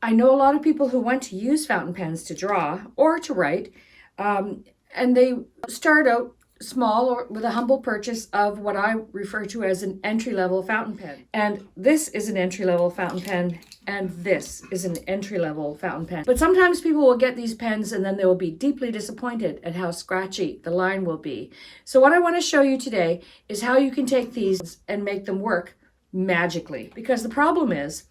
I know a lot of people who want to use fountain pens to draw or to write, and they start out small or with a humble purchase of what I refer to as an entry-level fountain pen. And this is an entry-level fountain pen, and this is an entry-level fountain pen. But sometimes people will get these pens and then they will be deeply disappointed at how scratchy the line will be. So what I want to show you today is how you can take these and make them work magically. Because the problem is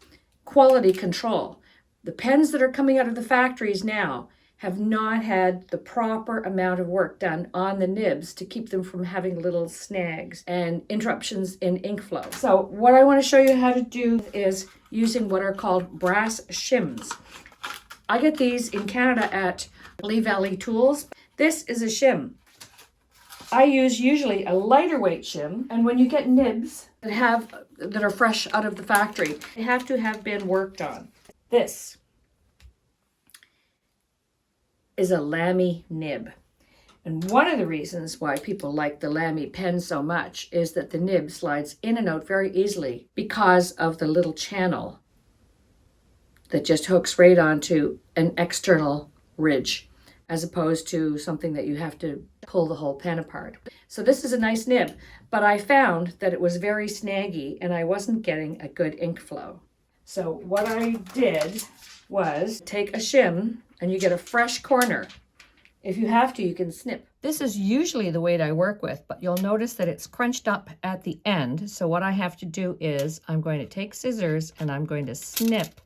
quality control. The pens that are coming out of the factories now have not had the proper amount of work done on the nibs to keep them from having little snags and interruptions in ink flow. So what I want to show you how to do is using what are called brass shims. I get these in Canada at Lee Valley Tools. This is a shim. I use usually a lighter weight shim, and when you get nibs that are fresh out of the factory, they have to have been worked on. This is a Lamy nib. And one of the reasons why people like the Lamy pen so much is that the nib slides in and out very easily because of the little channel that just hooks right onto an external ridge, as opposed to something that you have to pull the whole pen apart. So this is a nice nib, but I found that it was very snaggy and I wasn't getting a good ink flow. So what I did was take a shim, and you get a fresh corner. If you have to, you can snip. This is usually the weight I work with, but you'll notice that it's crunched up at the end. So what I have to do is I'm going to take scissors and I'm going to snip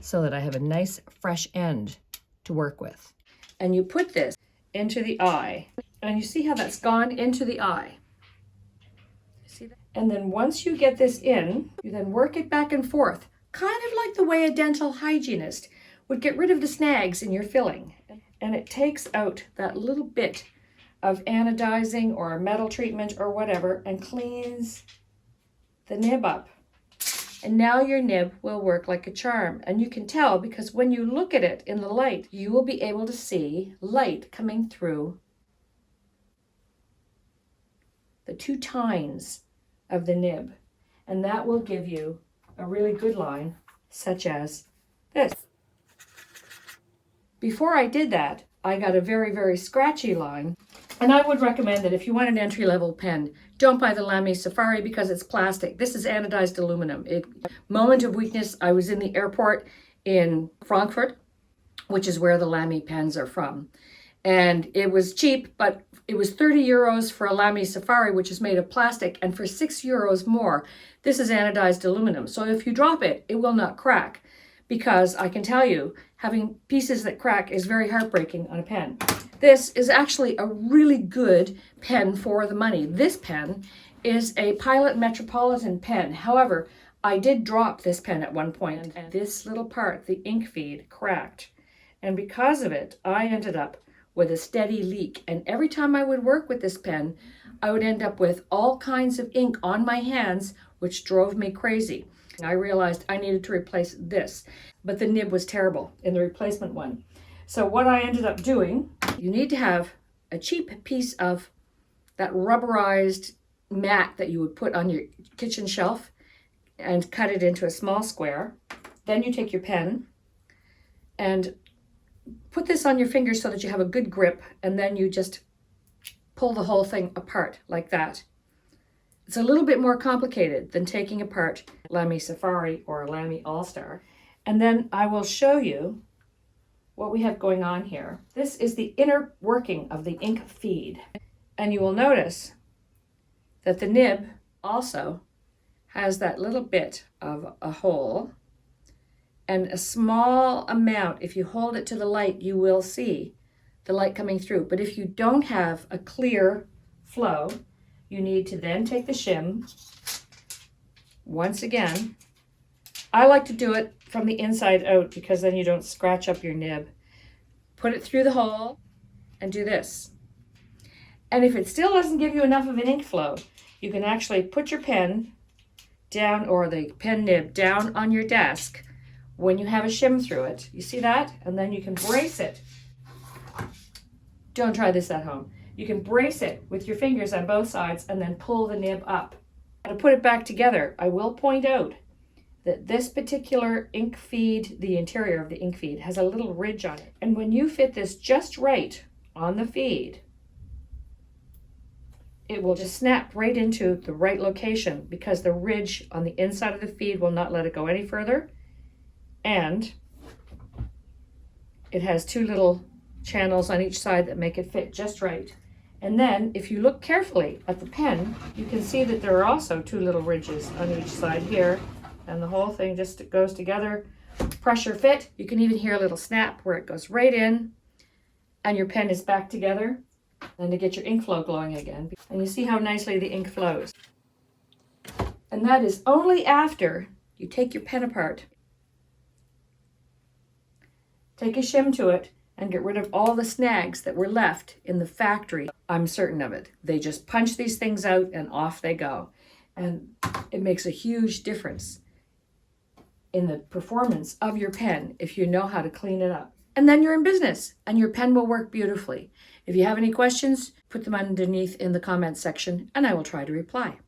so that I have a nice fresh end to work with. And you put this into the eye, and you see how that's gone into the eye. See that? And then once you get this in, you then work it back and forth, kind of like the way a dental hygienist would get rid of the snags in your filling. And it takes out that little bit of anodizing or metal treatment or whatever and cleans the nib up. And now your nib will work like a charm. And you can tell because when you look at it in the light, you will be able to see light coming through the two tines of the nib. And that will give you a really good line, such as this. Before I did that, I got a very, very scratchy line. And I would recommend that if you want an entry-level pen, don't buy the Lamy Safari because it's plastic. This is anodized aluminum. Moment of weakness, I was in the airport in Frankfurt, which is where the Lamy pens are from. And it was cheap, but it was 30 euros for a Lamy Safari, which is made of plastic, and for 6 euros more, this is anodized aluminum. So if you drop it, it will not crack. Because I can tell you, having pieces that crack is very heartbreaking on a pen. This is actually a really good pen for the money. This pen is a Pilot Metropolitan pen. However, I did drop this pen at one point, and this little part, the ink feed, cracked. And because of it, I ended up with a steady leak. And every time I would work with this pen, I would end up with all kinds of ink on my hands, which drove me crazy. I realized I needed to replace this, but the nib was terrible in the replacement one. So what I ended up doing, you need to have a cheap piece of that rubberized mat that you would put on your kitchen shelf and cut it into a small square. Then you take your pen and put this on your fingers so that you have a good grip, and then you just pull the whole thing apart like that. It's a little bit more complicated than taking apart Lamy Safari or Lamy All-Star. And then I will show you what we have going on here. This is the inner working of the ink feed. And you will notice that the nib also has that little bit of a hole and a small amount. If you hold it to the light, you will see the light coming through. But if you don't have a clear flow, you need to then take the shim. Once again, I like to do it from the inside out because then you don't scratch up your nib. Put it through the hole and do this. And if it still doesn't give you enough of an ink flow, you can actually put your pen down, or the pen nib down on your desk when you have a shim through it. You see that? And then you can brace it. Don't try this at home. You can brace it with your fingers on both sides and then pull the nib up. To put it back together, I will point out that this particular ink feed, the interior of the ink feed, has a little ridge on it. And when you fit this just right on the feed, it will just snap right into the right location because the ridge on the inside of the feed will not let it go any further. And it has two little channels on each side that make it fit just right. And then if you look carefully at the pen, you can see that there are also two little ridges on each side here, and the whole thing just goes together. Pressure fit. You can even hear a little snap where it goes right in and your pen is back together. And to get your ink flow glowing again. And you see how nicely the ink flows. And that is only after you take your pen apart. Take a shim to it and get rid of all the snags that were left in the factory. I'm certain of it. They just punch these things out and off they go. And it makes a huge difference in the performance of your pen if you know how to clean it up. And then you're in business and your pen will work beautifully. If you have any questions, put them underneath in the comments section and I will try to reply.